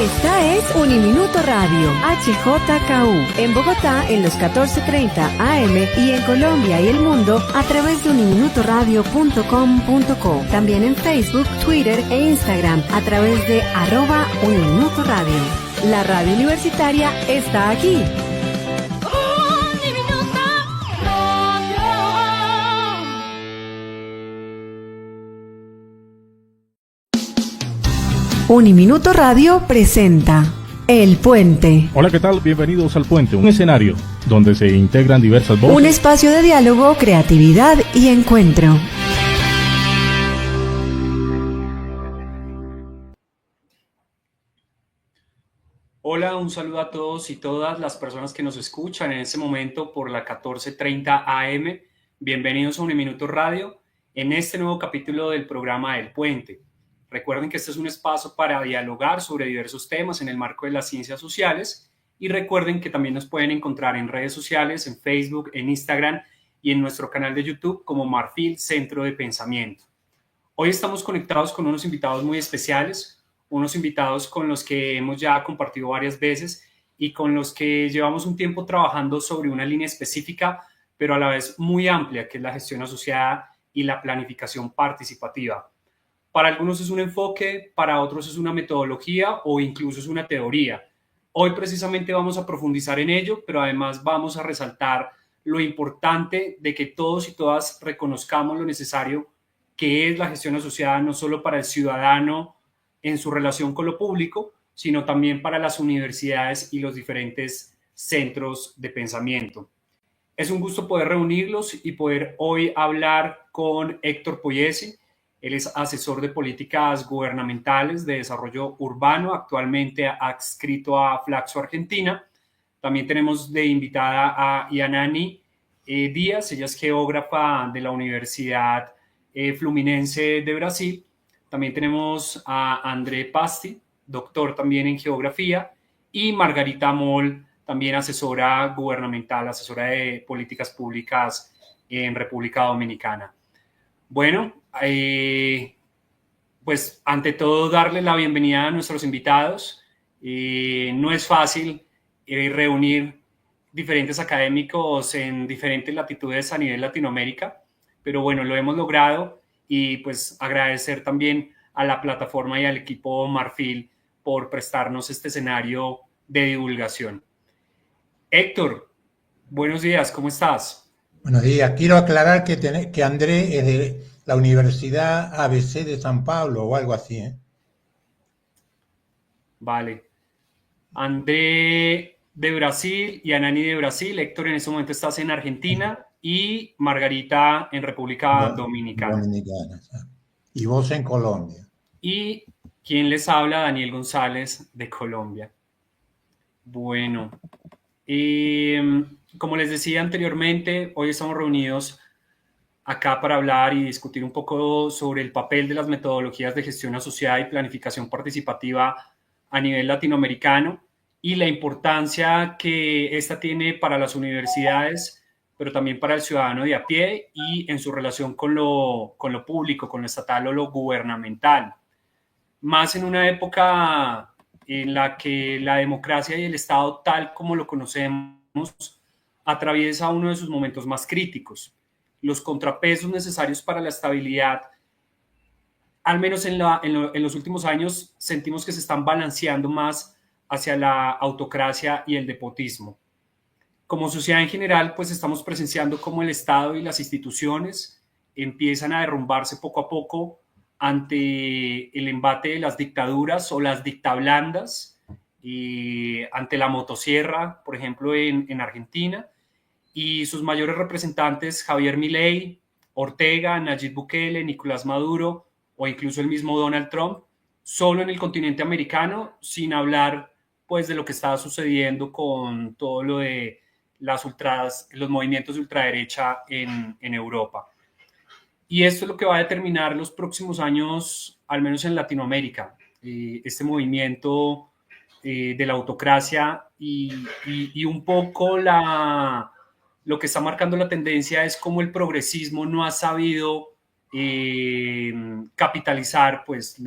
Esta es Uniminuto Radio, HJKU, en Bogotá en los 14:30 AM y en Colombia y el mundo a través de uniminutoradio.com.co. También en Facebook, Twitter e Instagram a través de @Uniminuto Radio. La radio universitaria está aquí. Uniminuto Radio presenta El Puente. Hola, ¿qué tal? Bienvenidos al Puente, un escenario donde se integran diversas voces. Un espacio de diálogo, creatividad y encuentro. Hola, un saludo a todos y todas las personas que nos escuchan en este momento por la 14:30 AM. Bienvenidos a Uniminuto Radio en este nuevo capítulo del programa El Puente. Recuerden que este es un espacio para dialogar sobre diversos temas en el marco de las ciencias sociales y recuerden que también nos pueden encontrar en redes sociales, en Facebook, en Instagram y en nuestro canal de YouTube como Marfil Centro de Pensamiento. Hoy estamos conectados con unos invitados muy especiales, unos invitados con los que hemos ya compartido varias veces y con los que llevamos un tiempo trabajando sobre una línea específica, pero a la vez muy amplia, que es la gestión asociada y la planificación participativa. Para algunos es un enfoque, para otros es una metodología o incluso es una teoría. Hoy precisamente vamos a profundizar en ello, pero además vamos a resaltar lo importante de que todos y todas reconozcamos lo necesario que es la gestión asociada no solo para el ciudadano en su relación con lo público, sino también para las universidades y los diferentes centros de pensamiento. Es un gusto poder reunirlos y poder hoy hablar con Héctor Poyesi. Él es asesor de políticas gubernamentales de desarrollo urbano, actualmente adscrito a Flaxo Argentina. También tenemos de invitada a Yanani Díaz, ella es geógrafa de la Universidad Fluminense de Brasil. También tenemos a André Pasti, doctor también en geografía, y Margarita Moll, también asesora gubernamental, asesora de políticas públicas en República Dominicana. Bueno, pues ante todo darle la bienvenida a nuestros invitados. No es fácil reunir diferentes académicos en diferentes latitudes a nivel Latinoamérica, pero bueno, lo hemos logrado y pues agradecer también a la plataforma y al equipo Marfil por prestarnos este escenario de divulgación. Héctor, buenos días, ¿cómo estás? Buenos días. Quiero aclarar que André es de la Universidad ABC de San Pablo o algo así, ¿eh? Vale. André de Brasil y Anani de Brasil. Héctor, en este momento estás en Argentina y Margarita en República Dominicana. Y vos en Colombia. Y quien les habla, Daniel González de Colombia. Bueno, como les decía anteriormente, hoy estamos reunidos acá para hablar y discutir un poco sobre el papel de las metodologías de gestión asociada y planificación participativa a nivel latinoamericano y la importancia que esta tiene para las universidades, pero también para el ciudadano de a pie y en su relación con lo público, con lo estatal o lo gubernamental. Más en una época en la que la democracia y el Estado, tal como lo conocemos, atraviesa uno de sus momentos más críticos. Los contrapesos necesarios para la estabilidad, al menos en los últimos años, sentimos que se están balanceando más hacia la autocracia y el despotismo. Como sociedad en general, pues estamos presenciando cómo el Estado y las instituciones empiezan a derrumbarse poco a poco ante el embate de las dictaduras o las dictablandas, y ante la motosierra, por ejemplo, en Argentina, y sus mayores representantes, Javier Milei, Ortega, Nayib Bukele, Nicolás Maduro o incluso el mismo Donald Trump, solo en el continente americano, sin hablar pues de lo que está sucediendo con todo lo de los movimientos de ultraderecha en Europa. Y esto es lo que va a determinar los próximos años, al menos en Latinoamérica, este movimiento de la autocracia y un poco lo que está marcando la tendencia es cómo el progresismo no ha sabido capitalizar pues,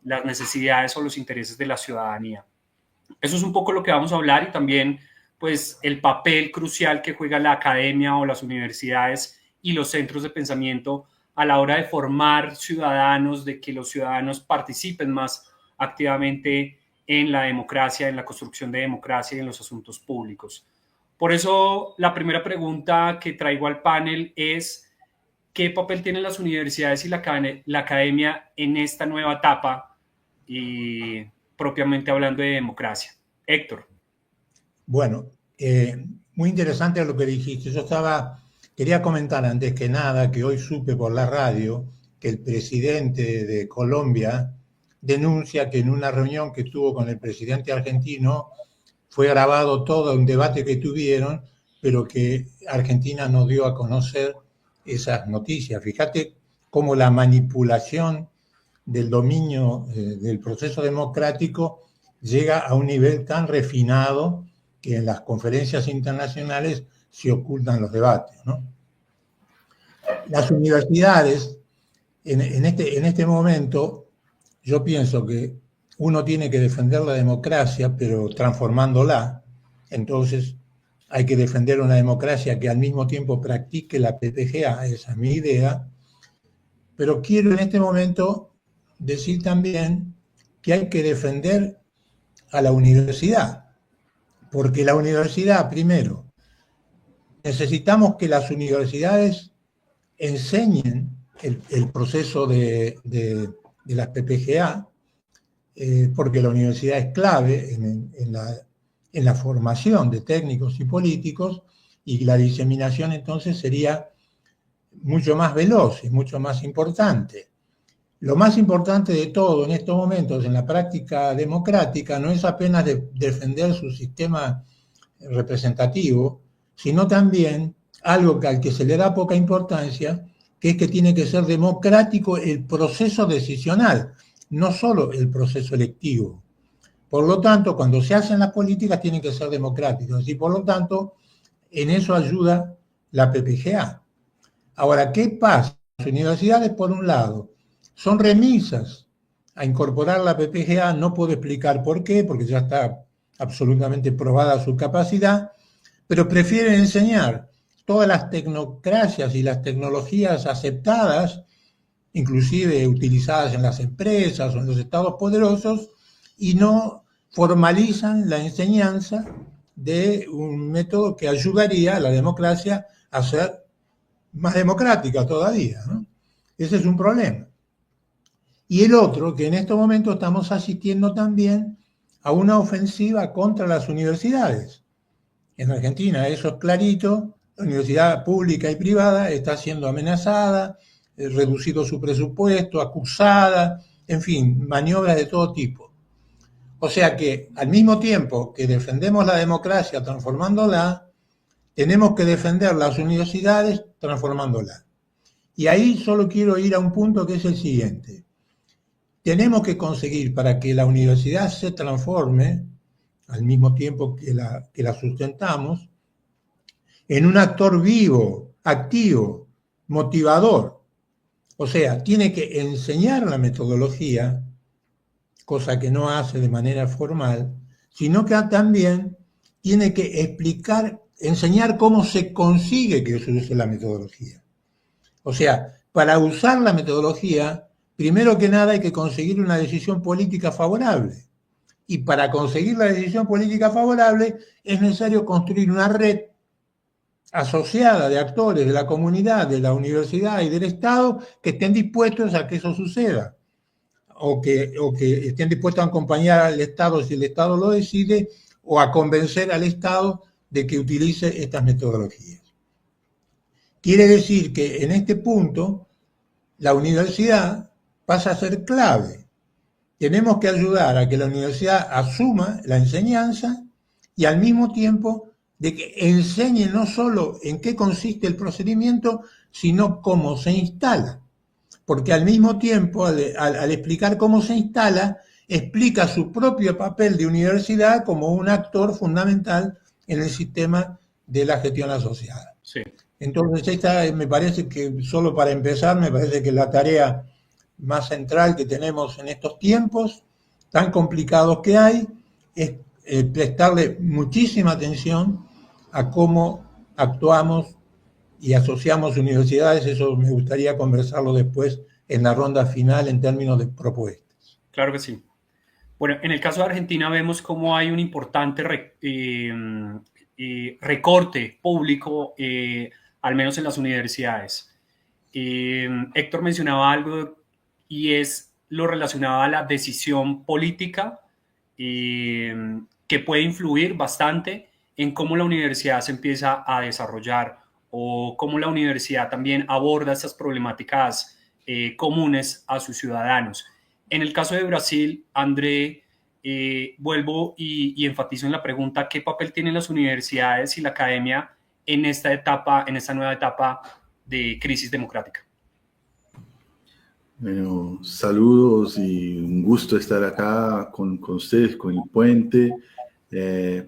las necesidades o los intereses de la ciudadanía. Eso es un poco lo que vamos a hablar y también pues el papel crucial que juega la academia o las universidades y los centros de pensamiento a la hora de formar ciudadanos, de que los ciudadanos participen más activamente en la democracia, en la construcción de democracia y en los asuntos públicos. Por eso la primera pregunta que traigo al panel es ¿qué papel tienen las universidades y la academia en esta nueva etapa y propiamente hablando de democracia? Héctor. Bueno, muy interesante lo que dijiste. Quería comentar antes que nada que hoy supe por la radio que el presidente de Colombia denuncia que en una reunión que tuvo con el presidente argentino fue grabado todo un debate que tuvieron, pero que Argentina no dio a conocer esas noticias. Fíjate cómo la manipulación del dominio del proceso democrático llega a un nivel tan refinado que en las conferencias internacionales se ocultan los debates, ¿no? Las universidades, en este momento, yo pienso que uno tiene que defender la democracia, pero transformándola. Entonces, hay que defender una democracia que al mismo tiempo practique la PPGA, esa es mi idea. Pero quiero en este momento decir también que hay que defender a la universidad, porque la universidad, primero, necesitamos que las universidades enseñen el proceso de las PPGA, porque la universidad es clave en la formación de técnicos y políticos, y la diseminación entonces sería mucho más veloz y mucho más importante. Lo más importante de todo en estos momentos en la práctica democrática no es apenas defender su sistema representativo, sino también algo al que se le da poca importancia, que es que tiene que ser democrático el proceso decisional, no solo el proceso electivo. Por lo tanto, cuando se hacen las políticas tienen que ser democráticas y por lo tanto en eso ayuda la PPGA. Ahora, ¿qué pasa? Las universidades, por un lado, son remisas a incorporar la PPGA, no puedo explicar por qué, porque ya está absolutamente probada su capacidad, pero prefieren enseñar todas las tecnocracias y las tecnologías aceptadas, inclusive utilizadas en las empresas o en los estados poderosos, y no formalizan la enseñanza de un método que ayudaría a la democracia a ser más democrática todavía, ¿no? Ese es un problema. Y el otro, que en estos momentos estamos asistiendo también a una ofensiva contra las universidades. En Argentina eso es clarito, la universidad pública y privada está siendo amenazada, reducido su presupuesto, acusada, en fin, maniobras de todo tipo. O sea que al mismo tiempo que defendemos la democracia transformándola, tenemos que defender las universidades transformándola. Y ahí solo quiero ir a un punto que es el siguiente. Tenemos que conseguir para que la universidad se transforme, al mismo tiempo que la sustentamos, en un actor vivo, activo, motivador. O sea, tiene que enseñar la metodología, cosa que no hace de manera formal, sino que también tiene que enseñar cómo se consigue que se use la metodología. O sea, para usar la metodología, primero que nada hay que conseguir una decisión política favorable. Y para conseguir la decisión política favorable es necesario construir una red asociada de actores de la comunidad, de la universidad y del Estado que estén dispuestos a que eso suceda. O que estén dispuestos a acompañar al Estado si el Estado lo decide, o a convencer al Estado de que utilice estas metodologías. Quiere decir que en este punto la universidad pasa a ser clave. Tenemos que ayudar a que la universidad asuma la enseñanza y al mismo tiempo de que enseñe no solo en qué consiste el procedimiento, sino cómo se instala. Porque al mismo tiempo, al explicar cómo se instala, explica su propio papel de universidad como un actor fundamental en el sistema de la gestión asociada. Sí. Entonces, esta me parece que, solo para empezar, me parece que la tarea más central que tenemos en estos tiempos tan complicados que hay, es prestarle muchísima atención a cómo actuamos y asociamos universidades. Eso me gustaría conversarlo después en la ronda final en términos de propuestas. Claro que sí. Bueno, en el caso de Argentina vemos cómo hay un importante recorte público, al menos en las universidades. Héctor mencionaba algo y es lo relacionado a la decisión política que puede influir bastante en cómo la universidad se empieza a desarrollar o cómo la universidad también aborda estas problemáticas comunes a sus ciudadanos. En el caso de Brasil, André, vuelvo y enfatizo en la pregunta: ¿qué papel tienen las universidades y la academia en esta etapa, en esta nueva etapa de crisis democrática? Bueno, saludos y un gusto estar acá con ustedes, con el puente.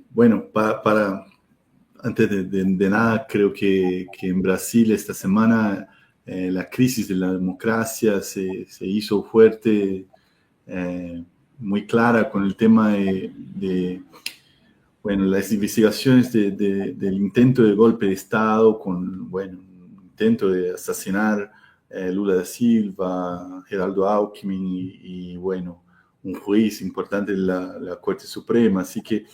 Bueno, antes de nada, creo que en Brasil esta semana la crisis de la democracia se hizo fuerte, muy clara con el tema bueno, las investigaciones del intento de golpe de Estado, con, bueno, un intento de asesinar Lula da Silva, Geraldo Alckmin y bueno, un juez importante de la Corte Suprema. Así que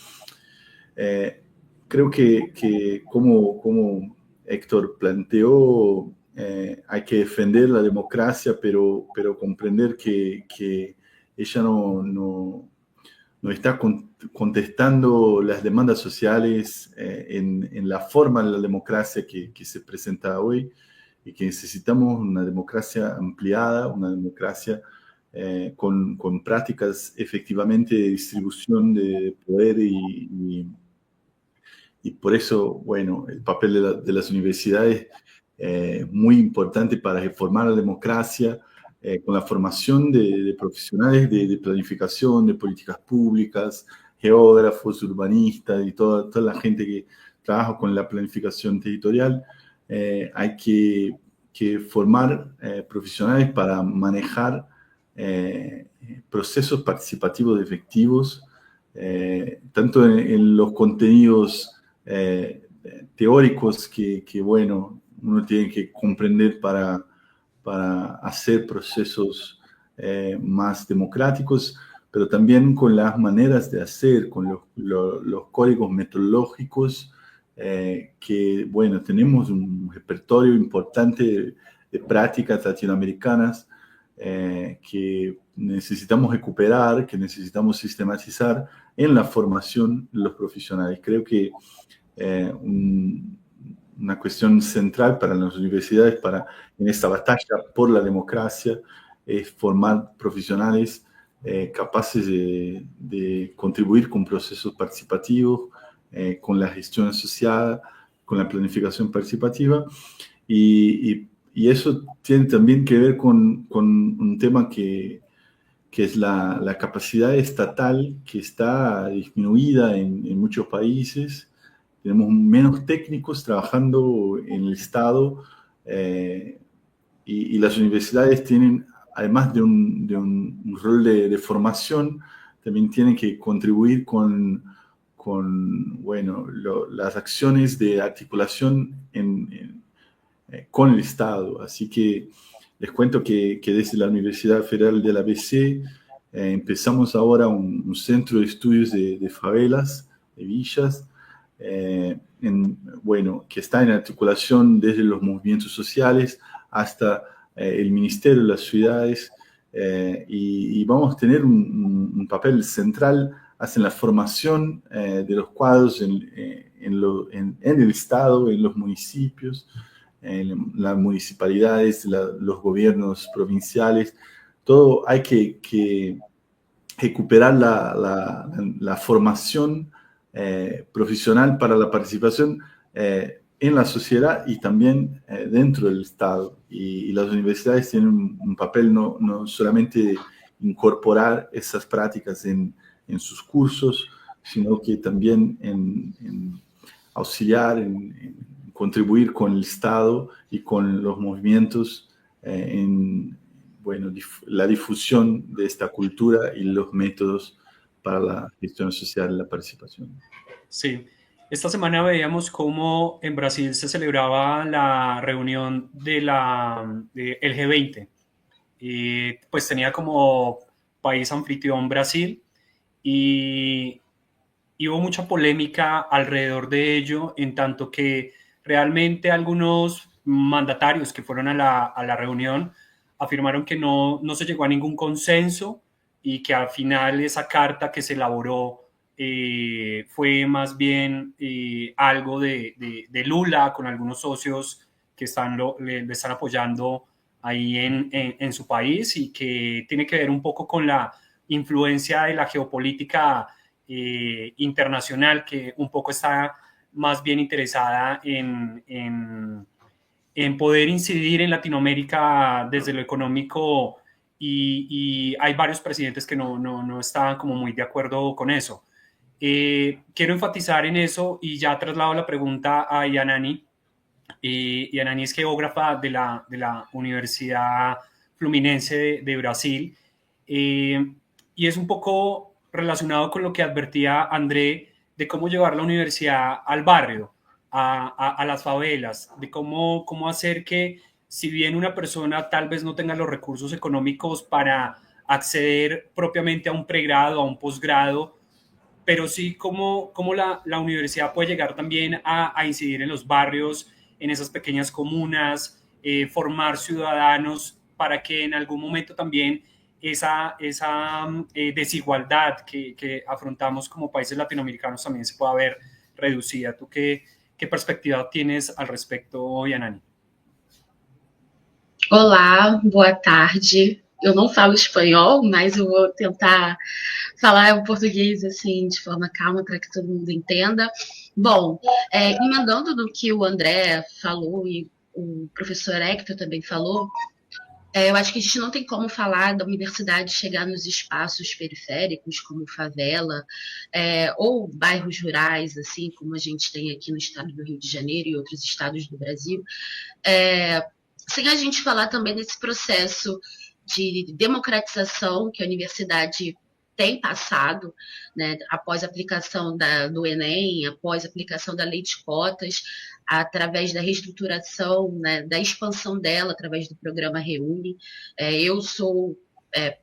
creo que como Héctor planteó, hay que defender la democracia, pero comprender que ella no está contestando las demandas sociales en la forma de la democracia que se presenta hoy, y que necesitamos una democracia ampliada, una democracia con prácticas efectivamente de distribución de poder y por eso, bueno, el papel de las universidades muy importante para reformar la democracia, con la formación de profesionales de planificación, de políticas públicas, geógrafos, urbanistas y toda la gente que trabaja con la planificación territorial. Hay que formar profesionales para manejar procesos participativos efectivos, tanto en los contenidos teóricos que, bueno, uno tiene que comprender para hacer procesos más democráticos, pero también con las maneras de hacer, con los códigos metodológicos, que, bueno, tenemos un repertorio importante de prácticas latinoamericanas que necesitamos recuperar, que necesitamos sistematizar en la formación de los profesionales. Creo que una cuestión central para las universidades en esta batalla por la democracia es formar profesionales capaces de contribuir con procesos participativos, con la gestión asociada, con la planificación participativa, y eso tiene también que ver con un tema que es la capacidad estatal, que está disminuida en muchos países. Tenemos menos técnicos trabajando en el Estado, y las universidades tienen, además de un rol de formación, también tienen que contribuir con bueno, las acciones de articulación con el Estado. Así que les cuento que desde la Universidad Federal del ABC empezamos ahora un centro de estudios de favelas, de villas, bueno, que está en articulación desde los movimientos sociales hasta el Ministerio de las Ciudades, y vamos a tener un papel central en la formación de los cuadros en el Estado, en los municipios, en las municipalidades, los gobiernos provinciales. Todo hay que recuperar la formación profesional para la participación en la sociedad y también dentro del Estado. Y las universidades tienen un papel no solamente de incorporar esas prácticas en sus cursos, sino que también en auxiliar, en contribuir con el Estado y con los movimientos en bueno, la difusión de esta cultura y los métodos para la gestión social y la participación. Sí, esta semana veíamos cómo en Brasil se celebraba la reunión del G20. Y pues tenía como país anfitrión Brasil y hubo mucha polémica alrededor de ello, en tanto que realmente algunos mandatarios que fueron a la reunión afirmaron que no se llegó a ningún consenso y que al final esa carta que se elaboró fue más bien algo de Lula con algunos socios que le están apoyando ahí en su país, y que tiene que ver un poco con la influencia de la geopolítica internacional, que un poco está más bien interesada en poder incidir en Latinoamérica desde lo económico, y hay varios presidentes que no estaban como muy de acuerdo con eso. Quiero enfatizar en eso y ya traslado la pregunta a Yanani. Yanani es geógrafa de la Universidad Fluminense de Brasil, y es un poco relacionado con lo que advertía André de cómo llevar la universidad al barrio, a las favelas, de cómo hacer que, si bien una persona tal vez no tenga los recursos económicos para acceder propiamente a un pregrado, a un posgrado, pero sí cómo la universidad puede llegar también a incidir en los barrios, en esas pequeñas comunas, formar ciudadanos para que en algún momento también esa desigualdad que afrontamos como países latinoamericanos también se pueda ver reducida. ¿Tú qué perspectiva tienes al respecto, Yanani? Olá, boa tarde. Eu não falo espanhol, mas eu vou tentar falar o português assim de forma calma para que todo mundo entenda. Bom, emendando no que o André falou e o professor Hector também falou, eu acho que a gente não tem como falar da universidade chegar nos espaços periféricos, como favela, ou bairros rurais, assim como a gente tem aqui no estado do Rio de Janeiro e outros estados do Brasil, sem a gente falar também desse processo de democratização que a universidade tem passado, né, após a aplicação do Enem, após a aplicação da lei de cotas, através da reestruturação, né, da expansão dela, através do programa Reúne. Eu sou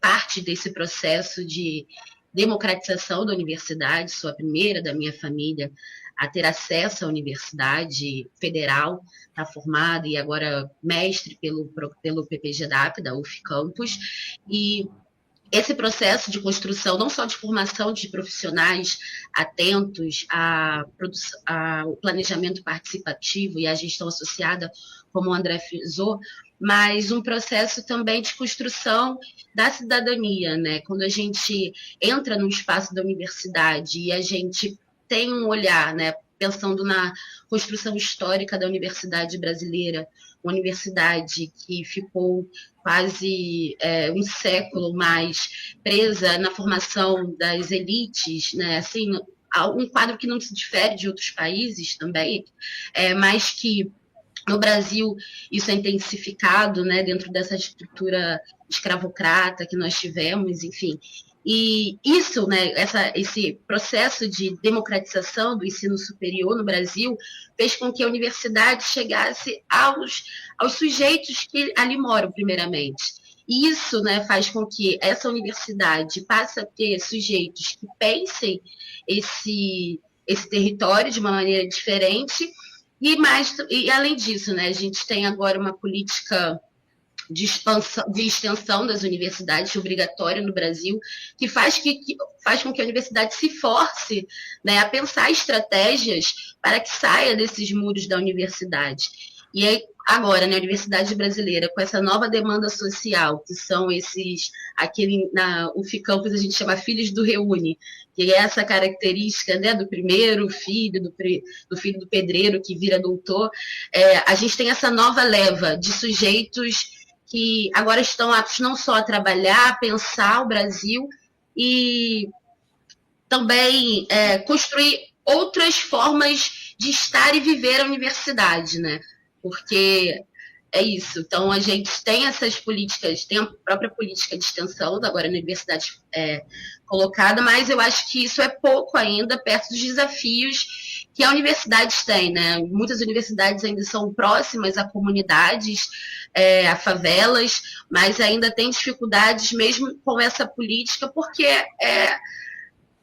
parte desse processo de democratização da universidade, sou a primeira da minha família a ter acesso à universidade federal, está formada e agora mestre pelo PPGDAP, da UF Campus, e esse processo de construção, não só de formação de profissionais atentos ao planejamento participativo e à gestão associada, como o André frisou, mas um processo também de construção da cidadania, né? Quando a gente entra no espaço da universidade e a gente tem um olhar, né, pensando na construção histórica da universidade brasileira, uma universidade que ficou quase um século mais presa na formação das elites, né? Assim, um quadro que não se difere de outros países também, mas que no Brasil isso é intensificado, né, dentro dessa estrutura escravocrata que nós tivemos, enfim. E isso, né, esse processo de democratização do ensino superior no Brasil fez com que a universidade chegasse aos sujeitos que ali moram, primeiramente. E isso, né, faz com que essa universidade passe a ter sujeitos que pensem esse território de uma maneira diferente. E além disso, né, a gente tem agora uma política de extensão das universidades obrigatória no Brasil, que faz com que a universidade se force, né, a pensar estratégias para que saia desses muros da universidade. E aí, agora, na Universidade Brasileira, com essa nova demanda social, que são na UF Campus a gente chama filhos do Reúne, que é essa característica, né, do primeiro filho, do filho do pedreiro que vira doutor, a gente tem essa nova leva de sujeitos que agora estão aptos não só a trabalhar, a pensar o Brasil e também construir outras formas de estar e viver a universidade, né? Porque é isso. Então, a gente tem essas políticas, tem a própria política de extensão, agora na universidade colocada, mas eu acho que isso é pouco ainda perto dos desafios que a universidade tem, né? Muitas universidades ainda são próximas a comunidades, a favelas, mas ainda tem dificuldades mesmo com essa política, porque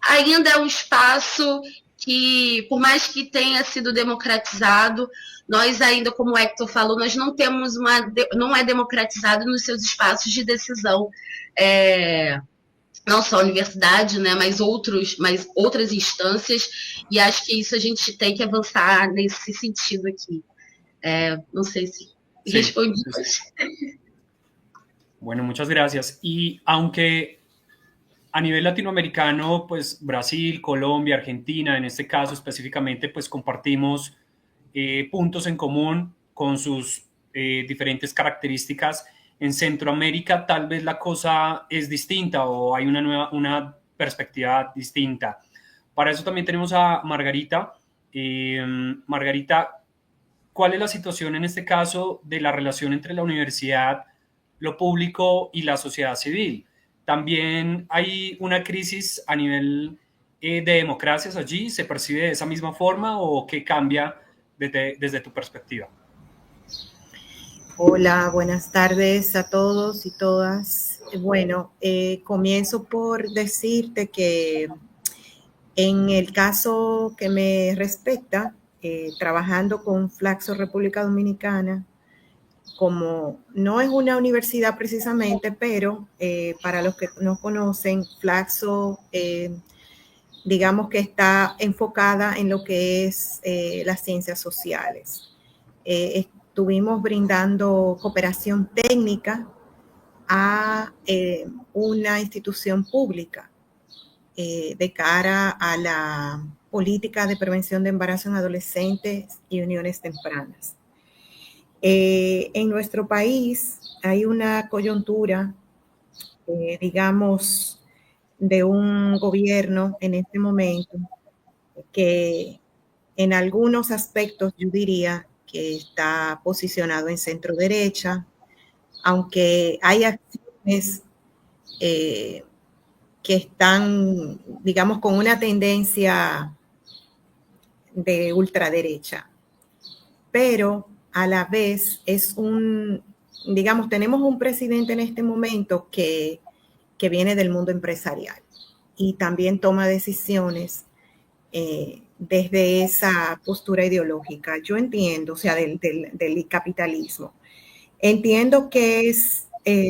ainda é um espaço que, por mais que tenha sido democratizado, nós ainda, como o Hector falou, nós não temos não é democratizado nos seus espaços de decisão, não só a universidade, né, mas outras instâncias, e acho que isso a gente tem que avançar nesse sentido aqui. Não sei se respondi. Bueno, muchas gracias. Y aunque a nivel latinoamericano, pues Brasil, Colombia, Argentina, en este caso específicamente, pues compartimos puntos en común con sus diferentes características. En Centroamérica tal vez la cosa es distinta o hay una perspectiva distinta. Para eso también tenemos a Margarita. Margarita, ¿cuál es la situación en este caso de la relación entre la universidad, lo público y la sociedad civil? También hay una crisis a nivel de democracias allí. ¿Se percibe de esa misma forma o qué cambia desde tu perspectiva? Hola, buenas tardes a todos y todas. Bueno, comienzo por decirte que en el caso que me respecta, trabajando con Flaxo República Dominicana, como no es una universidad precisamente, pero para los que no conocen, Flaxo, digamos que está enfocada en lo que es las ciencias sociales. Estuvimos brindando cooperación técnica a una institución pública de cara a la política de prevención de embarazo en adolescentes y uniones tempranas. En nuestro país hay una coyuntura, digamos, de un gobierno en este momento que en algunos aspectos yo diría que está posicionado en centro derecha, aunque hay acciones que están, digamos, con una tendencia de ultraderecha, pero a la vez digamos, tenemos un presidente en este momento que viene del mundo empresarial y también toma decisiones desde esa postura ideológica. Yo entiendo, o sea, del capitalismo. Entiendo que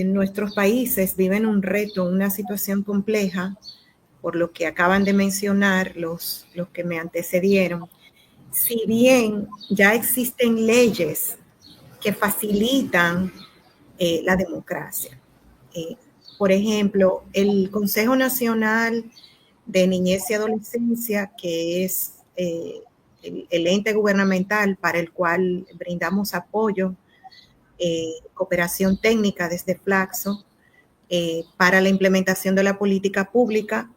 nuestros países viven un reto, una situación compleja, por lo que acaban de mencionar los que me antecedieron. Si bien ya existen leyes que facilitan la democracia. Por ejemplo, el Consejo Nacional de Niñez y Adolescencia, que es el ente gubernamental para el cual brindamos apoyo, cooperación técnica desde Flaxo, para la implementación de la política pública,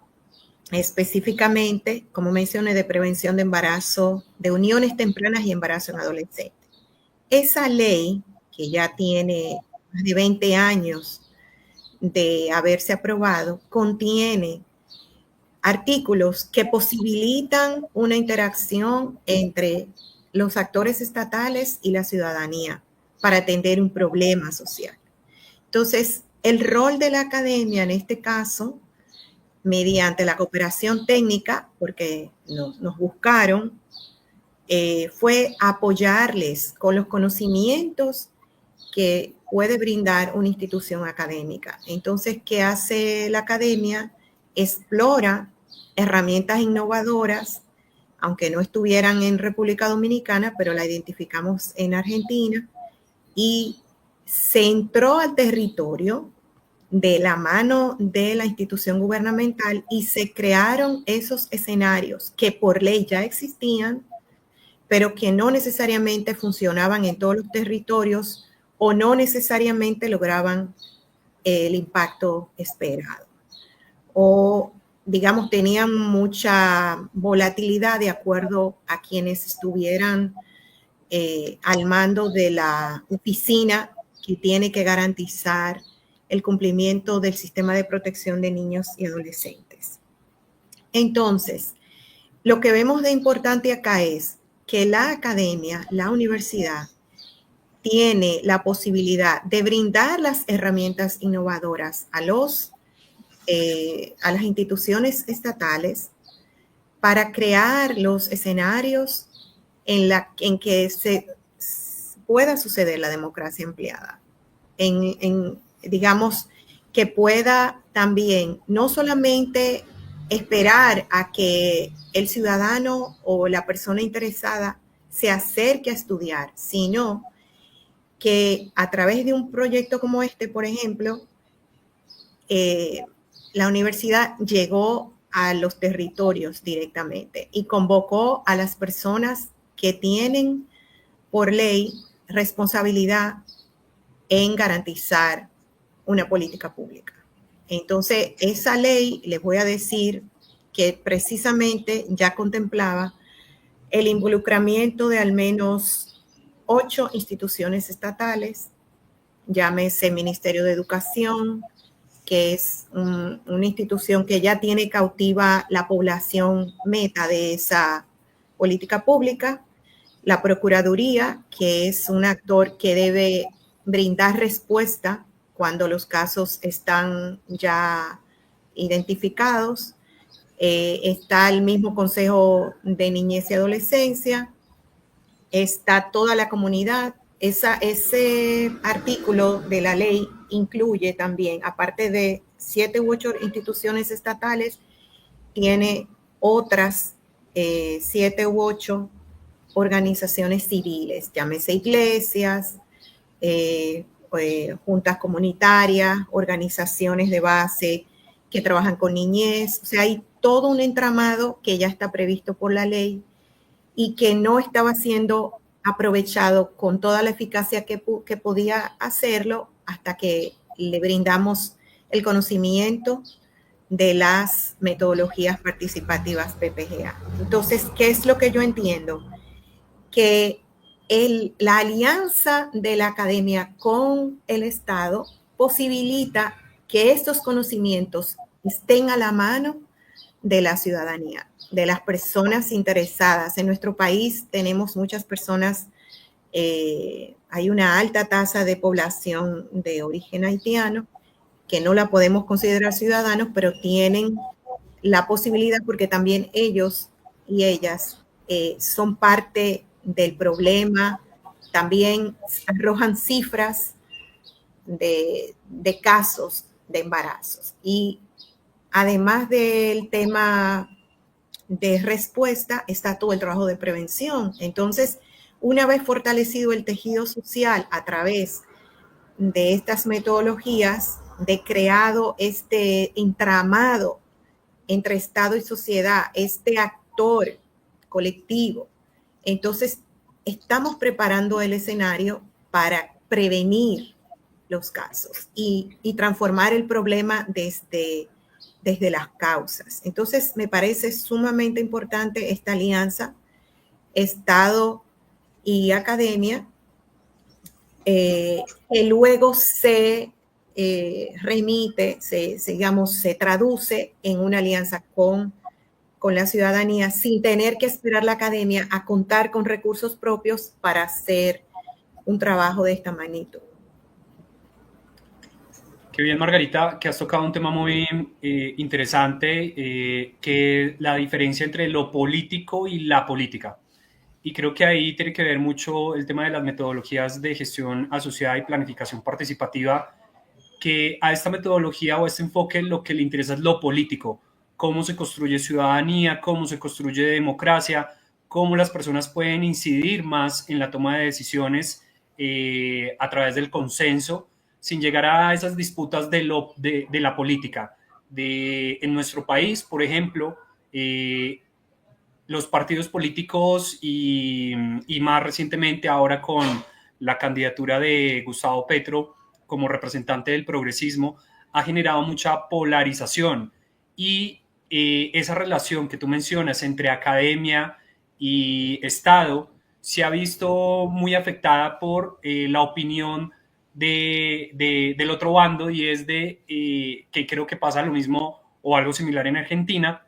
específicamente, como mencioné, de prevención de embarazo, de uniones tempranas y embarazo en adolescentes. Esa ley, que ya tiene más de 20 años de haberse aprobado, contiene artículos que posibilitan una interacción entre los actores estatales y la ciudadanía para atender un problema social. Entonces, el rol de la academia en este caso, mediante la cooperación técnica, porque nos buscaron, fue apoyarles con los conocimientos que puede brindar una institución académica. Entonces, ¿qué hace la academia? Explora herramientas innovadoras, aunque no estuvieran en República Dominicana, pero la identificamos en Argentina, y se entró al territorio de la mano de la institución gubernamental y se crearon esos escenarios que por ley ya existían, pero que no necesariamente funcionaban en todos los territorios o no necesariamente lograban el impacto esperado. O, digamos, tenían mucha volatilidad de acuerdo a quienes estuvieran al mando de la oficina que tiene que garantizar el cumplimiento del sistema de protección de niños y adolescentes. Entonces, lo que vemos de importante acá es que la academia, la universidad, tiene la posibilidad de brindar las herramientas innovadoras a las instituciones estatales para crear los escenarios en que se pueda suceder la democracia ampliada. Digamos, que pueda también no solamente esperar a que el ciudadano o la persona interesada se acerque a estudiar, sino que a través de un proyecto como este, por ejemplo, la universidad llegó a los territorios directamente y convocó a las personas que tienen por ley responsabilidad en garantizar una política pública. Entonces, esa ley, les voy a decir que precisamente ya contemplaba el involucramiento de al menos 8 instituciones estatales, llámese Ministerio de Educación, que es una institución que ya tiene cautiva la población meta de esa política pública, la Procuraduría, que es un actor que debe brindar respuesta cuando los casos están ya identificados. Está el mismo Consejo de Niñez y Adolescencia, está toda la comunidad. Ese artículo de la ley incluye también, aparte de 7 u 8 instituciones estatales, tiene otras 7 u 8 organizaciones civiles, llámese iglesias, juntas comunitarias, organizaciones de base que trabajan con niñez. O sea, hay todo un entramado que ya está previsto por la ley y que no estaba siendo aprovechado con toda la eficacia que podía hacerlo hasta que le brindamos el conocimiento de las metodologías participativas PPGA. Entonces, ¿qué es lo que yo entiendo? Que la alianza de la academia con el Estado posibilita que estos conocimientos estén a la mano de la ciudadanía, de las personas interesadas. En nuestro país tenemos muchas personas, hay una alta tasa de población de origen haitiano, que no la podemos considerar ciudadanos, pero tienen la posibilidad porque también ellos y ellas son parte del problema, también arrojan cifras de casos de embarazos. Y además del tema de respuesta, está todo el trabajo de prevención. Entonces, una vez fortalecido el tejido social a través de estas metodologías, de creado este entramado entre Estado y sociedad, este actor colectivo, entonces estamos preparando el escenario para prevenir los casos y transformar el problema desde las causas. Entonces, me parece sumamente importante esta alianza, Estado y academia, que luego se remite, se traduce en una alianza con la ciudadanía sin tener que esperar la academia a contar con recursos propios para hacer un trabajo de esta magnitud. Qué bien, Margarita, que has tocado un tema muy interesante, que es la diferencia entre lo político y la política. Y creo que ahí tiene que ver mucho el tema de las metodologías de gestión asociada y planificación participativa, que a esta metodología o a este enfoque lo que le interesa es lo político, cómo se construye ciudadanía, cómo se construye democracia, cómo las personas pueden incidir más en la toma de decisiones a través del consenso, sin llegar a esas disputas de la política. En nuestro país, por ejemplo, los partidos políticos y más recientemente ahora con la candidatura de Gustavo Petro como representante del progresismo, ha generado mucha polarización y esa relación que tú mencionas entre academia y Estado se ha visto muy afectada por la opinión del otro bando, y es que creo que pasa lo mismo o algo similar en Argentina,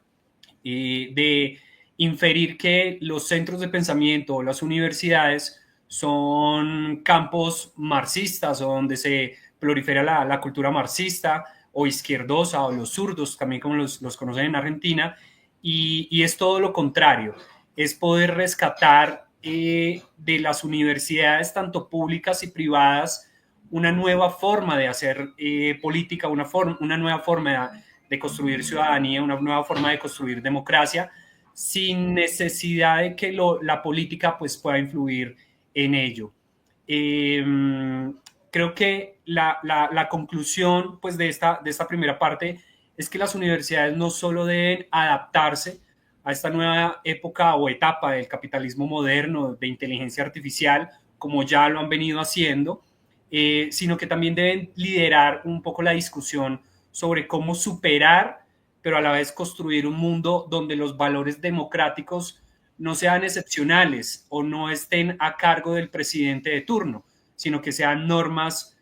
de inferir que los centros de pensamiento o las universidades son campos marxistas, o donde se prolifera la cultura marxista o izquierdosa, o los zurdos, también como los conocen en Argentina, y es todo lo contrario, es poder rescatar de las universidades, tanto públicas y privadas, una nueva forma de hacer política, una nueva forma de construir ciudadanía, una nueva forma de construir democracia, sin necesidad de que la política pues, pueda influir en ello. Creo que la conclusión pues, de esta primera parte es que las universidades no solo deben adaptarse a esta nueva época o etapa del capitalismo moderno, de inteligencia artificial, como ya lo han venido haciendo, sino que también deben liderar un poco la discusión sobre cómo superar, pero a la vez construir un mundo donde los valores democráticos no sean excepcionales o no estén a cargo del presidente de turno, sino que sean normas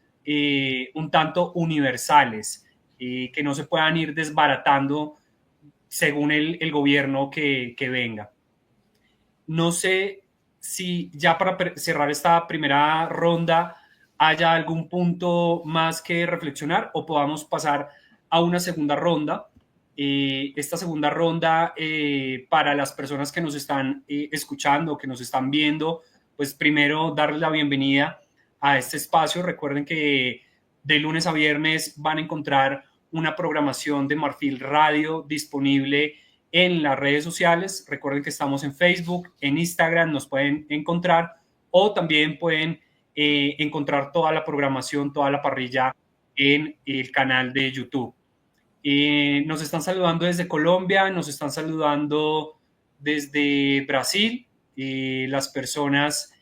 un tanto universales, que no se puedan ir desbaratando según el gobierno que venga. No sé si ya para cerrar esta primera ronda haya algún punto más que reflexionar o podamos pasar a una segunda ronda. Esta segunda ronda, para las personas que nos están escuchando, que nos están viendo, pues primero darles la bienvenida a este espacio. Recuerden que de lunes a viernes van a encontrar una programación de Marfil Radio disponible en las redes sociales. Recuerden que estamos en Facebook, en Instagram, nos pueden encontrar, o también pueden encontrar toda la programación, toda la parrilla en el canal de YouTube. Nos están saludando desde Colombia, nos están saludando desde Brasil, las personas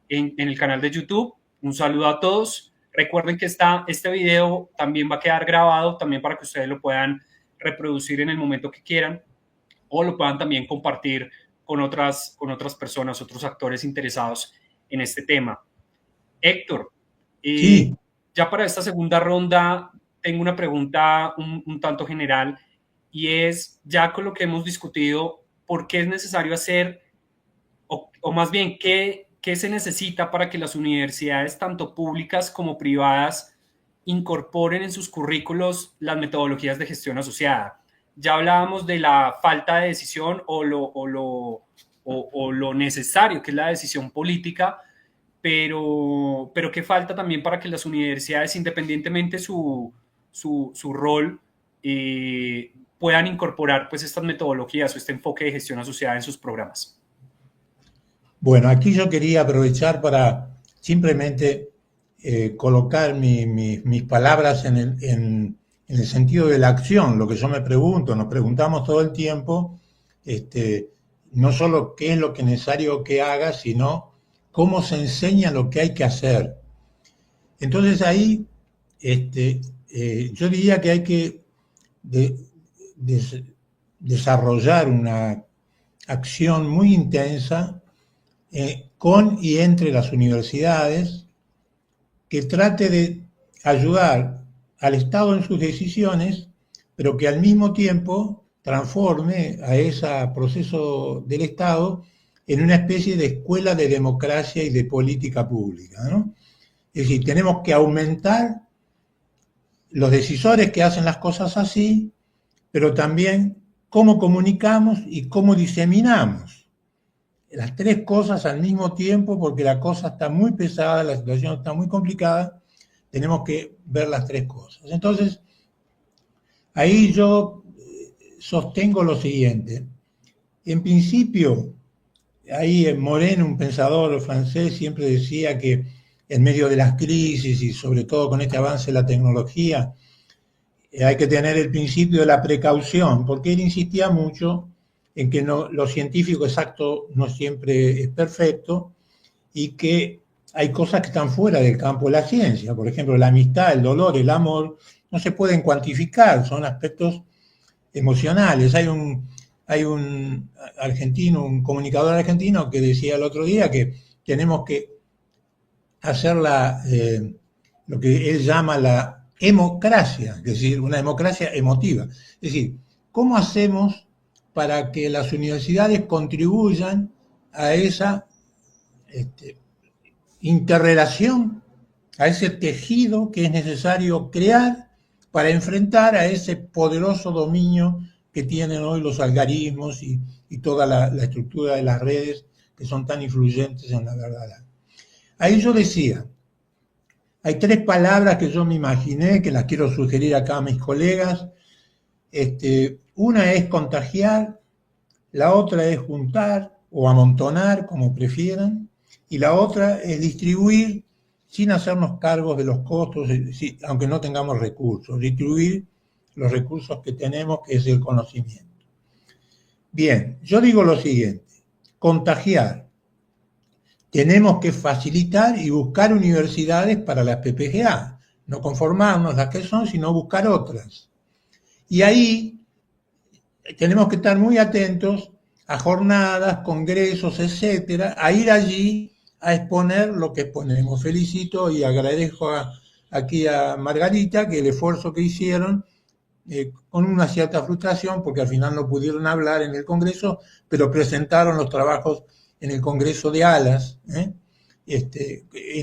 en el canal de YouTube. Un saludo a todos. Recuerden que este video también va a quedar grabado, también para que ustedes lo puedan reproducir en el momento que quieran, o lo puedan también compartir con otras personas, otros actores interesados en este tema. Héctor, Sí. Ya para esta segunda ronda tengo una pregunta un tanto general, y es, ya con lo que hemos discutido, ¿por qué es necesario hacer, o más bien, qué se necesita para que las universidades, tanto públicas como privadas, incorporen en sus currículos las metodologías de gestión asociada? Ya hablábamos de la falta de decisión o lo necesario que es la decisión política, pero ¿qué falta también para que las universidades, independientemente su rol, puedan incorporar pues estas metodologías o este enfoque de gestión asociada en sus programas? Bueno, aquí yo quería aprovechar para simplemente colocar mis palabras en el sentido de la acción, lo que yo me pregunto, nos preguntamos todo el tiempo, no solo qué es lo que es necesario que haga, sino cómo se enseña lo que hay que hacer. Entonces ahí yo diría que hay que desarrollar una acción muy intensa con y entre las universidades, que trate de ayudar al Estado en sus decisiones, pero que al mismo tiempo transforme a ese proceso del Estado en una especie de escuela de democracia y de política pública, ¿no? Es decir, tenemos que aumentar los decisores que hacen las cosas así, pero también cómo comunicamos y cómo diseminamos. Las tres cosas al mismo tiempo, porque la cosa está muy pesada, la situación está muy complicada, tenemos que ver las tres cosas. Entonces, ahí yo sostengo lo siguiente. En principio, ahí Moreno, un pensador francés, siempre decía que en medio de las crisis y sobre todo con este avance de la tecnología, hay que tener el principio de la precaución, porque él insistía mucho en que lo científico exacto no siempre es perfecto y que hay cosas que están fuera del campo de la ciencia. Por ejemplo, la amistad, el dolor, el amor, no se pueden cuantificar, son aspectos emocionales. Hay un hay un argentino, un comunicador argentino que decía el otro día que tenemos que hacer lo que él llama la emocracia, es decir, una democracia emotiva. Es decir, ¿cómo hacemos para que las universidades contribuyan a esa interrelación, a ese tejido que es necesario crear para enfrentar a ese poderoso dominio que tienen hoy los algoritmos y toda la estructura de las redes que son tan influyentes en la verdad? Ahí yo decía, hay 3 palabras que yo me imaginé, que las quiero sugerir acá a mis colegas. Una es contagiar, la otra es juntar o amontonar, como prefieran, y la otra es distribuir sin hacernos cargos de los costos, aunque no tengamos recursos, distribuir los recursos que tenemos, que es el conocimiento. Bien, yo digo lo siguiente, contagiar. Tenemos que facilitar y buscar universidades para las PPGA, no conformarnos las que son, sino buscar otras. Y ahí tenemos que estar muy atentos a jornadas, congresos, etcétera, a ir allí a exponer lo que exponemos. Felicito y agradezco aquí a Margarita que el esfuerzo que hicieron, con una cierta frustración, porque al final no pudieron hablar en el congreso, pero presentaron los trabajos en el congreso de Alas, en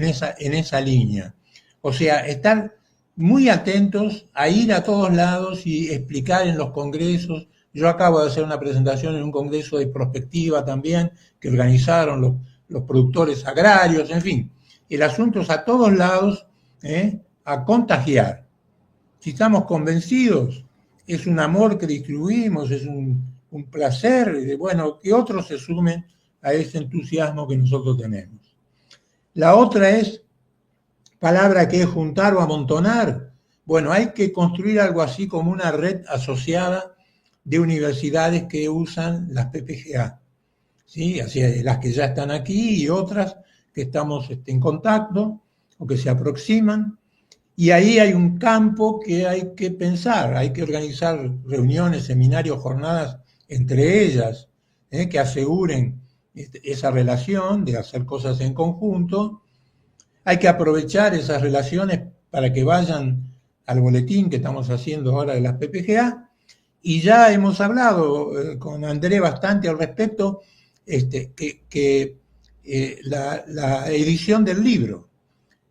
esa línea. O sea, estar muy atentos a ir a todos lados y explicar en los congresos. Yo acabo de hacer una presentación en un congreso de prospectiva también, que organizaron los productores agrarios, en fin. El asunto es a todos lados, a contagiar. Si estamos convencidos, es un amor que distribuimos, es un placer, bueno, que otros se sumen a ese entusiasmo que nosotros tenemos. La otra es, palabra que es juntar o amontonar. Bueno, hay que construir algo así como una red asociada de universidades que usan las PPGA, ¿sí? Así, las que ya están aquí y otras que estamos en contacto o que se aproximan. Y ahí hay un campo que hay que pensar, hay que organizar reuniones, seminarios, jornadas entre ellas, que aseguren esa relación de hacer cosas en conjunto. Hay que aprovechar esas relaciones para que vayan al boletín que estamos haciendo ahora de las PPGA, y ya hemos hablado con André bastante al respecto, la edición del libro.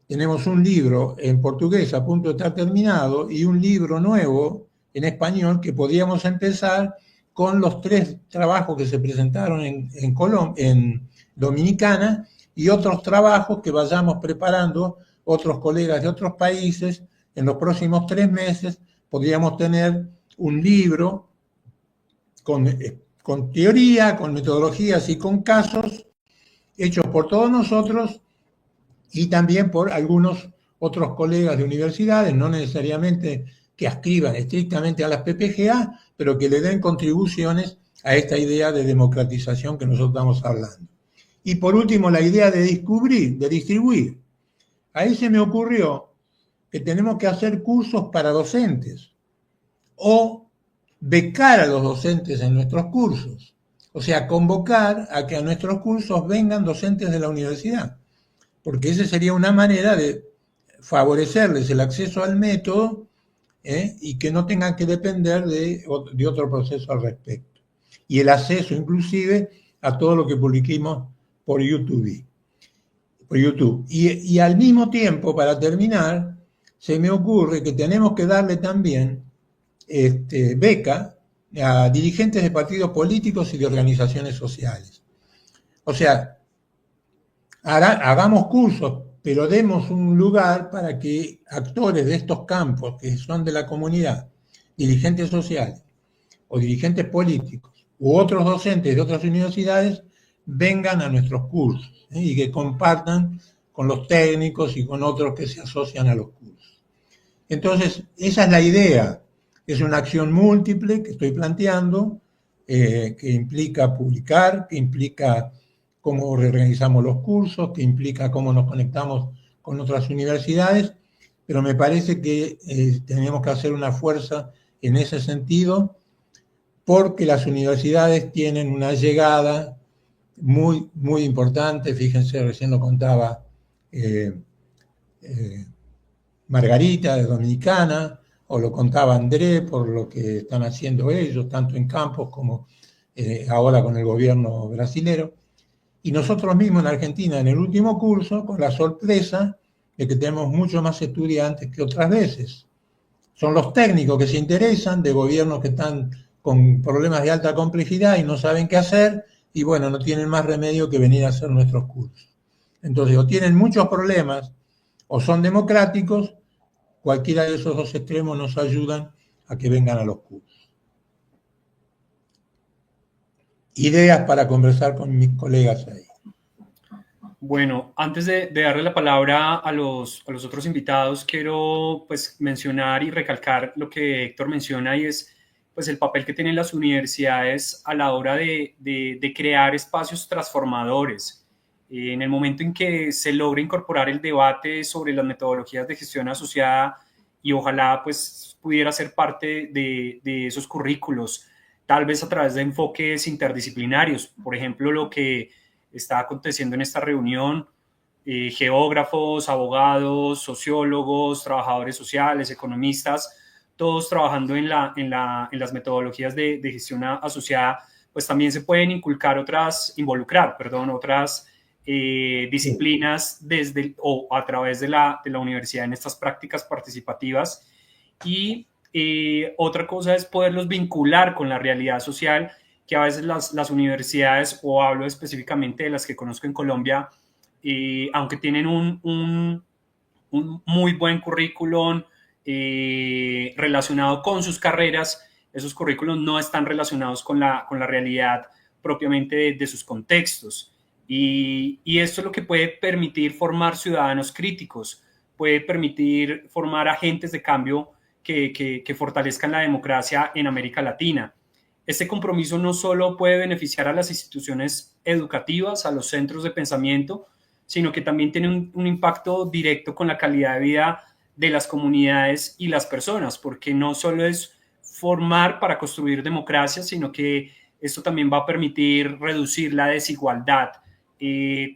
Tenemos un libro en portugués a punto de estar terminado y un libro nuevo en español que podríamos empezar con los 3 trabajos que se presentaron en Dominicana y otros trabajos que vayamos preparando otros colegas de otros países. En los próximos 3 meses podríamos tener un libro con teoría, con metodologías y con casos hechos por todos nosotros y también por algunos otros colegas de universidades, no necesariamente que adscriban estrictamente a las PPGA, pero que le den contribuciones a esta idea de democratización que nosotros estamos hablando. Y por último, la idea de distribuir. Ahí se me ocurrió que tenemos que hacer cursos para docentes o becar a los docentes en nuestros cursos. O sea, convocar a que a nuestros cursos vengan docentes de la universidad, porque esa sería una manera de favorecerles el acceso al método, y que no tengan que depender de otro proceso al respecto. Y el acceso inclusive a todo lo que publiquemos por YouTube. Y al mismo tiempo, para terminar, se me ocurre que tenemos que darle también beca a dirigentes de partidos políticos y de organizaciones sociales. O sea, hagamos cursos, pero demos un lugar para que actores de estos campos, que son de la comunidad, dirigentes sociales o dirigentes políticos, u otros docentes de otras universidades, vengan a nuestros cursos, y que compartan con los técnicos y con otros que se asocian a los cursos. Entonces, esa es la idea. Es una acción múltiple que estoy planteando, que implica publicar, que implica cómo reorganizamos los cursos, que implica cómo nos conectamos con otras universidades, pero me parece que tenemos que hacer una fuerza en ese sentido, porque las universidades tienen una llegada muy, muy importante. Fíjense, recién lo contaba Margarita de Dominicana, o lo contaba André por lo que están haciendo ellos, tanto en campos como ahora con el gobierno brasilero. Y nosotros mismos en Argentina, en el último curso, con la sorpresa de que tenemos muchos más estudiantes que otras veces. Son los técnicos que se interesan de gobiernos que están con problemas de alta complejidad y no saben qué hacer, y bueno, no tienen más remedio que venir a hacer nuestros cursos. Entonces, o tienen muchos problemas, o son democráticos. Cualquiera de esos dos extremos nos ayudan a que vengan a los cursos. Ideas para conversar con mis colegas ahí. Bueno, antes de darle la palabra a los otros invitados, quiero pues mencionar y recalcar lo que Héctor menciona, y es pues el papel que tienen las universidades a la hora de crear espacios transformadores. En el momento en que se logra incorporar el debate sobre las metodologías de gestión asociada, y ojalá pues pudiera ser parte de esos currículos, tal vez a través de enfoques interdisciplinarios, por ejemplo, lo que está aconteciendo en esta reunión, geógrafos, abogados, sociólogos, trabajadores sociales, economistas, todos trabajando en las metodologías de gestión asociada, pues también se pueden involucrar otras disciplinas o a través de la universidad en estas prácticas participativas. Y otra cosa es poderlos vincular con la realidad social, que a veces las universidades, o hablo específicamente de las que conozco en Colombia, aunque tienen un muy buen currículum relacionado con sus carreras, esos currículos no están relacionados con la realidad propiamente de sus contextos. Y esto es lo que puede permitir formar ciudadanos críticos, puede permitir formar agentes de cambio que fortalezcan la democracia en América Latina. Este compromiso no solo puede beneficiar a las instituciones educativas, a los centros de pensamiento, sino que también tiene un impacto directo con la calidad de vida de las comunidades y las personas, porque no solo es formar para construir democracia, sino que esto también va a permitir reducir la desigualdad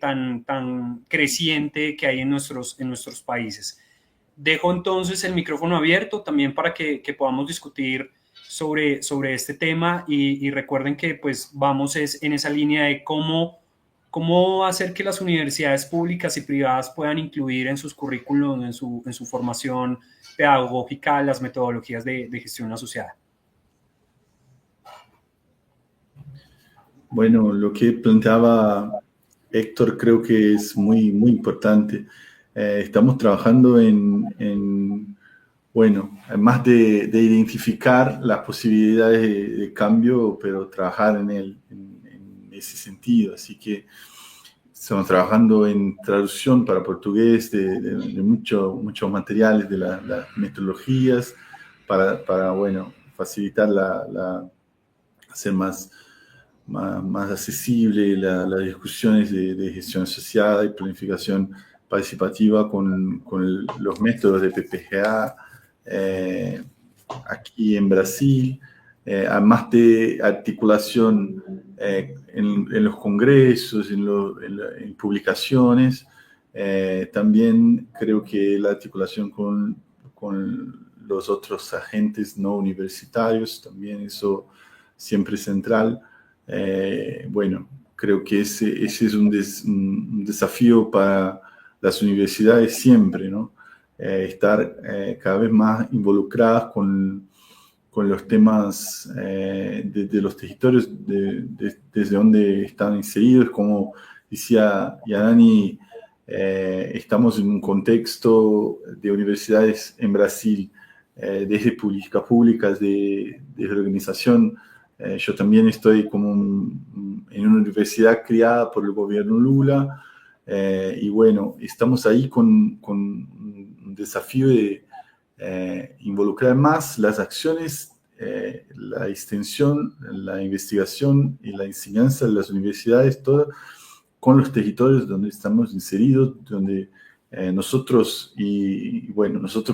tan creciente que hay en nuestros países. Dejo entonces el micrófono abierto también para que podamos discutir sobre este tema, y recuerden que pues vamos en esa línea de cómo hacer que las universidades públicas y privadas puedan incluir en sus currículos, en su formación pedagógica, las metodologías de gestión asociada. Bueno, lo que planteaba Héctor creo que es muy, muy importante. Estamos trabajando más de identificar las posibilidades de cambio, pero trabajar en ese sentido. Así que estamos trabajando en traducción para portugués de muchos materiales de las metodologías para facilitar hacer más accesible las discusiones de gestión asociada y planificación participativa con los métodos de PPGA aquí en Brasil, además de articulación en los congresos, en publicaciones. También creo que la articulación con los otros agentes no universitarios, también eso siempre es central. Creo que ese es un desafío para las universidades siempre, ¿no? Estar cada vez más involucradas con los temas de los territorios desde donde están inseridos. Como decía Yanani, estamos en un contexto de universidades en Brasil, desde políticas públicas, de organización. Yo también estoy en una universidad criada por el gobierno Lula, y estamos ahí con un desafío de involucrar más las acciones, la extensión, la investigación y la enseñanza de las universidades, todas con los territorios donde estamos inseridos, donde nosotros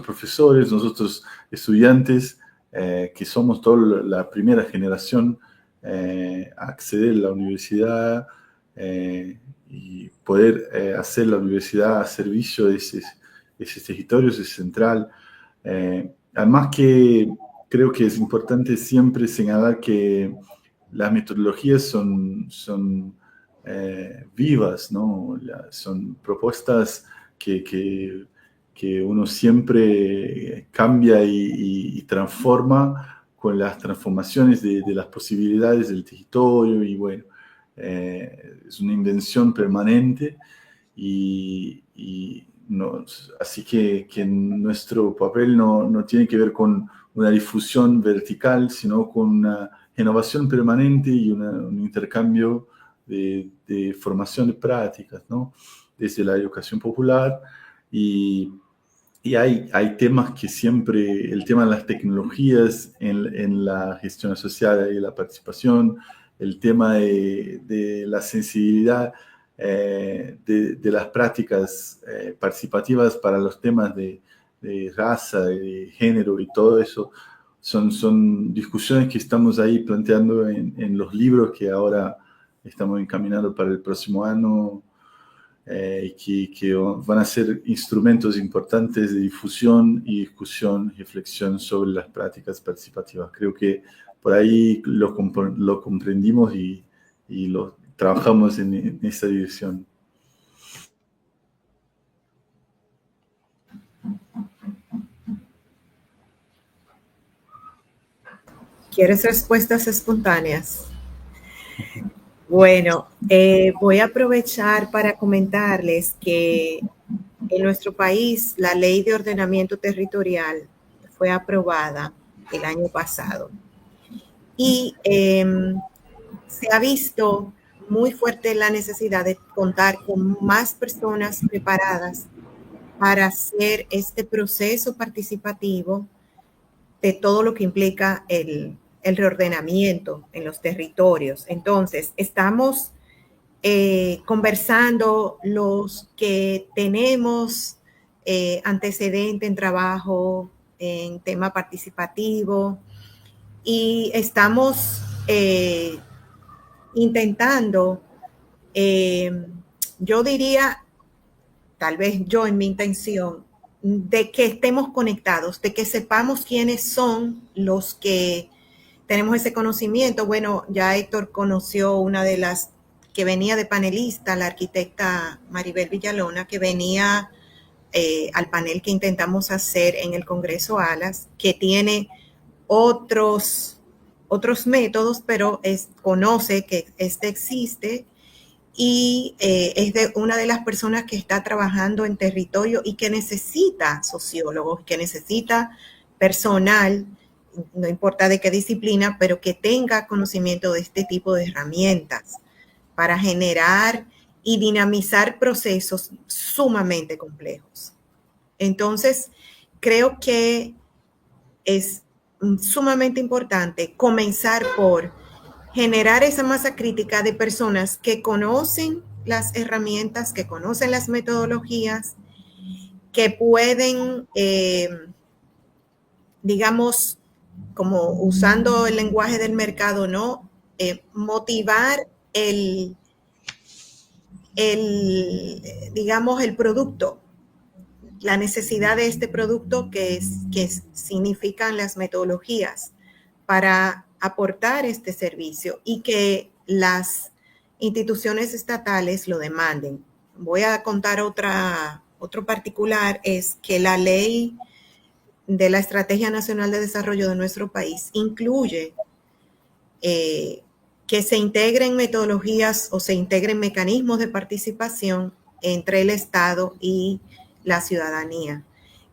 profesores, nosotros estudiantes, que somos toda la primera generación a acceder a la universidad y poder hacer la universidad a servicio de esos territorios es central. Además que creo que es importante siempre señalar que las metodologías son vivas, ¿no? Son propuestas que uno siempre cambia y transforma con las transformaciones de las posibilidades del territorio y bueno, es una invención permanente así que nuestro papel no tiene que ver con una difusión vertical, sino con una innovación permanente y un intercambio de formación de prácticas, ¿no? Desde la educación popular y hay temas que siempre, el tema de las tecnologías en la gestión asociada y la participación, el tema de la sensibilidad de las prácticas participativas para los temas de raza, de género y todo eso, son discusiones que estamos ahí planteando en los libros que ahora estamos encaminando para el próximo año y que van a ser instrumentos importantes de difusión y discusión, reflexión sobre las prácticas participativas. Creo que por ahí lo comprendimos y lo trabajamos en esa dirección. ¿Quieres respuestas espontáneas? Bueno, voy a aprovechar para comentarles que en nuestro país la Ley de Ordenamiento Territorial fue aprobada el año pasado y se ha visto muy fuerte la necesidad de contar con más personas preparadas para hacer este proceso participativo de todo lo que implica el reordenamiento en los territorios. Entonces, estamos conversando los que tenemos antecedente en trabajo en tema participativo y estamos intentando, yo diría, tal vez yo en mi intención, de que estemos conectados, de que sepamos quiénes son los que tenemos ese conocimiento. Bueno, ya Héctor conoció una de las que venía de panelista, la arquitecta Maribel Villalona, que venía al panel que intentamos hacer en el Congreso Alas, que tiene otros métodos, pero conoce que este existe y es una de las personas que está trabajando en territorio y que necesita sociólogos, que necesita personal, no importa de qué disciplina, pero que tenga conocimiento de este tipo de herramientas para generar y dinamizar procesos sumamente complejos. Entonces, creo que es sumamente importante comenzar por generar esa masa crítica de personas que conocen las herramientas, que conocen las metodologías, que pueden, digamos, como usando el lenguaje del mercado, ¿no? Motivar digamos, el producto, la necesidad de este producto que significan las metodologías para aportar este servicio y que las instituciones estatales lo demanden. Voy a contar otro particular, es que la ley de la Estrategia Nacional de Desarrollo de nuestro país incluye que se integren metodologías o se integren mecanismos de participación entre el Estado y la ciudadanía.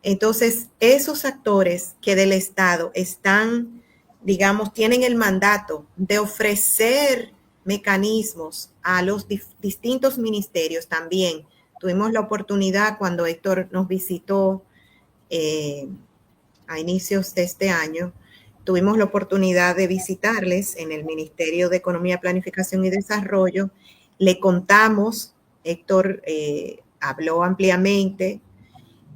Entonces, esos actores que del Estado están, digamos, tienen el mandato de ofrecer mecanismos a los distintos ministerios también. Tuvimos la oportunidad cuando Héctor nos visitó a inicios de este año, tuvimos la oportunidad de visitarles en el Ministerio de Economía, Planificación y Desarrollo. Le contamos, Héctor habló ampliamente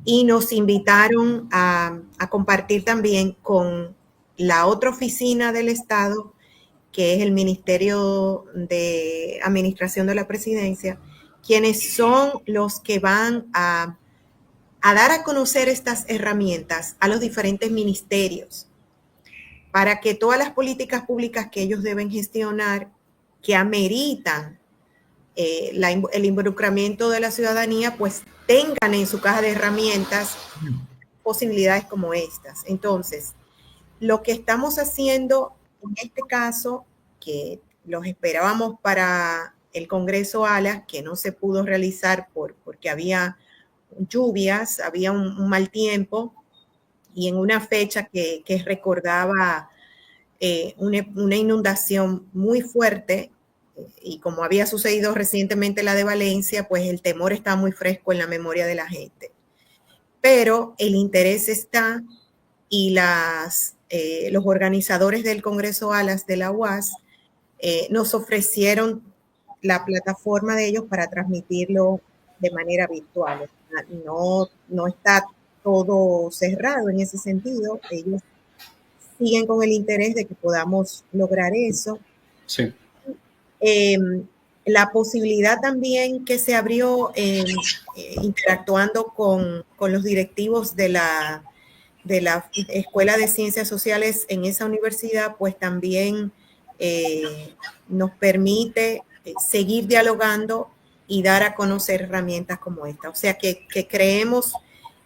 y nos invitaron a compartir también con la otra oficina del Estado, que es el Ministerio de Administración de la Presidencia, quienes son los que van a dar a conocer estas herramientas a los diferentes ministerios, para que todas las políticas públicas que ellos deben gestionar, que ameritan el involucramiento de la ciudadanía, pues tengan en su caja de herramientas posibilidades como estas. Entonces, lo que estamos haciendo en este caso, que los esperábamos para el Congreso ALAS, que no se pudo realizar porque había lluvias, había un mal tiempo, y en una fecha que recordaba una inundación muy fuerte, y como había sucedido recientemente la de Valencia, pues el temor está muy fresco en la memoria de la gente. Pero el interés está, y los organizadores del Congreso ALAS de la UAS nos ofrecieron la plataforma de ellos para transmitirlo de manera virtual. No está todo cerrado en ese sentido. Ellos siguen con el interés de que podamos lograr eso. Sí. La posibilidad también que se abrió interactuando con los directivos de la Escuela de Ciencias Sociales en esa universidad, pues también nos permite seguir dialogando y dar a conocer herramientas como esta. O sea que creemos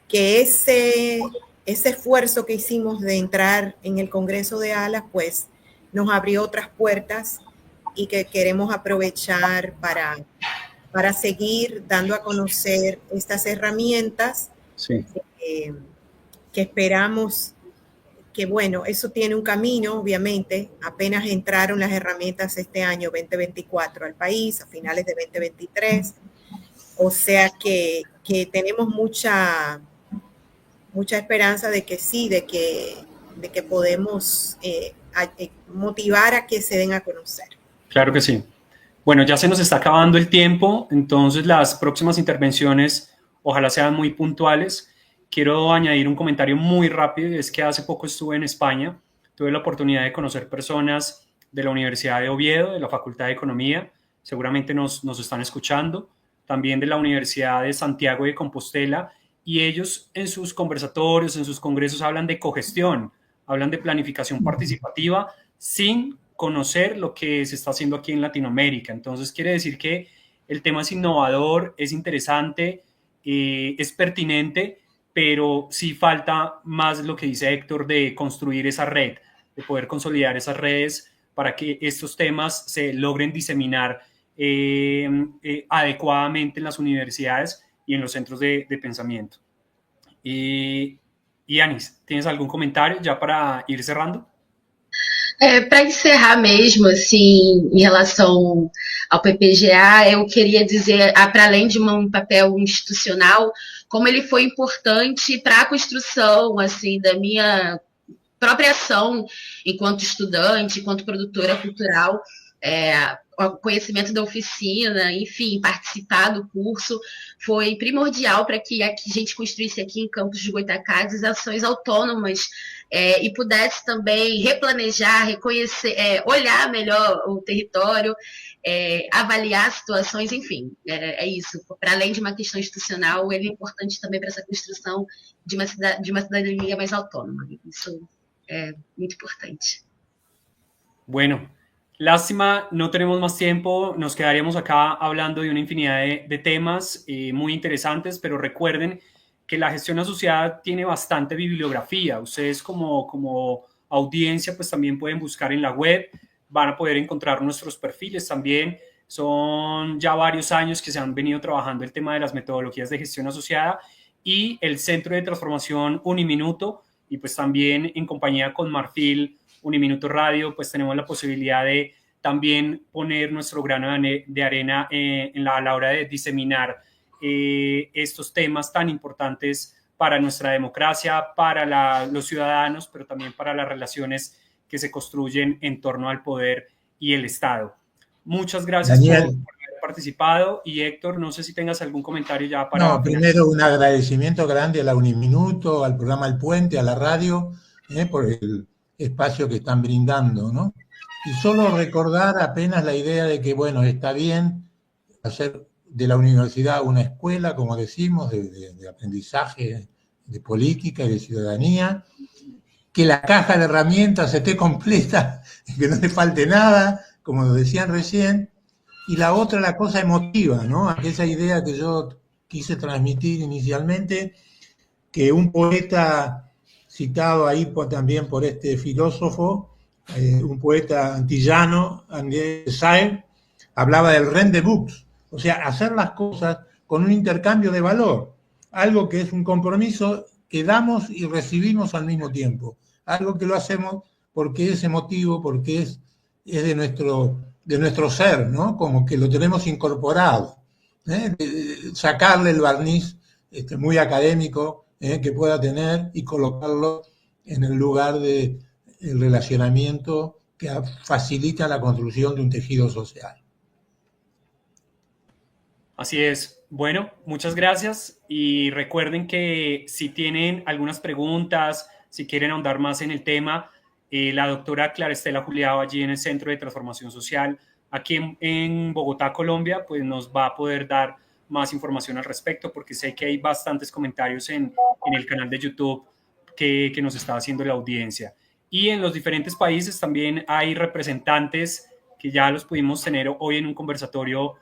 que ese esfuerzo que hicimos de entrar en el Congreso de ALAS, pues nos abrió otras puertas, y que queremos aprovechar para seguir dando a conocer estas herramientas. Sí. Que esperamos que, bueno, eso tiene un camino, obviamente. Apenas entraron las herramientas este año 2024 al país, a finales de 2023. O sea que tenemos mucha esperanza de que sí, de que podemos motivar a que se den a conocer. Claro que sí. Bueno, ya se nos está acabando el tiempo, entonces las próximas intervenciones ojalá sean muy puntuales. Quiero añadir un comentario muy rápido, y es que hace poco estuve en España, tuve la oportunidad de conocer personas de la Universidad de Oviedo, de la Facultad de Economía, seguramente nos están escuchando, también de la Universidad de Santiago de Compostela, y ellos en sus conversatorios, en sus congresos hablan de cogestión, hablan de planificación participativa sin conocer lo que se está haciendo aquí en Latinoamérica. Entonces quiere decir que el tema es innovador, es interesante, es pertinente, pero sí falta más lo que dice Héctor de construir esa red, de poder consolidar esas redes para que estos temas se logren diseminar adecuadamente en las universidades y en los centros de pensamiento. Y Anis, ¿tienes algún comentario ya para ir cerrando? Para encerrar mesmo, assim, em relação ao PPGA, eu queria dizer, para além de um papel institucional, como ele foi importante para a construção, assim, da minha própria ação enquanto estudante, enquanto produtora cultural, o conhecimento da oficina, enfim, participar do curso foi primordial para que a gente construísse aqui em Campos de Goytacazes ações autônomas e pudesse também replanejar, reconhecer, olhar melhor o território, avaliar situações, enfim, é isso. Para além de uma questão institucional, ele é importante também para essa construção de uma cidadania mais autônoma. Isso é muito importante. Bueno, lástima, no tenemos más tiempo, nos quedaríamos acá hablando de una infinidad de temas muy interesantes, pero recuerden que la gestión asociada tiene bastante bibliografía. Ustedes como audiencia pues también pueden buscar en la web, van a poder encontrar nuestros perfiles también. Son ya varios años que se han venido trabajando el tema de las metodologías de gestión asociada y el Centro de Transformación Uniminuto, y pues también en compañía con Marfil Uniminuto Radio, pues tenemos la posibilidad de también poner nuestro grano de arena a la hora de diseminar estos temas tan importantes para nuestra democracia, para los ciudadanos, pero también para las relaciones que se construyen en torno al poder y el Estado. Muchas gracias por haber participado. Y Héctor, no sé si tengas algún comentario ya para... No, primero un agradecimiento grande a la Uniminuto, al programa El Puente, a la radio, por espacio que están brindando, ¿no? Y solo recordar apenas la idea de que, bueno, está bien hacer de la universidad una escuela, como decimos, de aprendizaje, de política y de ciudadanía, que la caja de herramientas esté completa, que no le falte nada, como lo decían recién, y la otra, la cosa emotiva, ¿no? Aquella idea que yo quise transmitir inicialmente, que un poeta citado ahí también por este filósofo, un poeta antillano, André Saer, hablaba del rendezvous, o sea, hacer las cosas con un intercambio de valor, algo que es un compromiso que damos y recibimos al mismo tiempo, algo que lo hacemos porque es emotivo, porque es de nuestro ser, ¿no? Como que lo tenemos incorporado, sacarle el barniz muy académico que pueda tener y colocarlo en el lugar del relacionamiento que facilita la construcción de un tejido social. Así es. Bueno, muchas gracias y recuerden que si tienen algunas preguntas, si quieren ahondar más en el tema, la doctora Clara Estela Juliao allí en el Centro de Transformación Social, aquí en Bogotá, Colombia, pues nos va a poder dar más información al respecto, porque sé que hay bastantes comentarios en el canal de YouTube que nos está haciendo la audiencia. Y en los diferentes países también hay representantes que ya los pudimos tener hoy en un conversatorio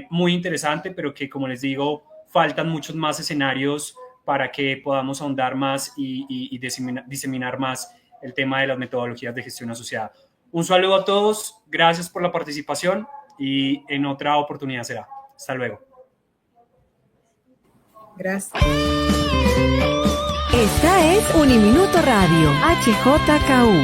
muy interesante, pero que, como les digo, faltan muchos más escenarios para que podamos ahondar más y diseminar más el tema de las metodologías de gestión asociada. Un saludo a todos, gracias por la participación y en otra oportunidad será. Hasta luego. Gracias. Esta es Uniminuto Radio, HJKU.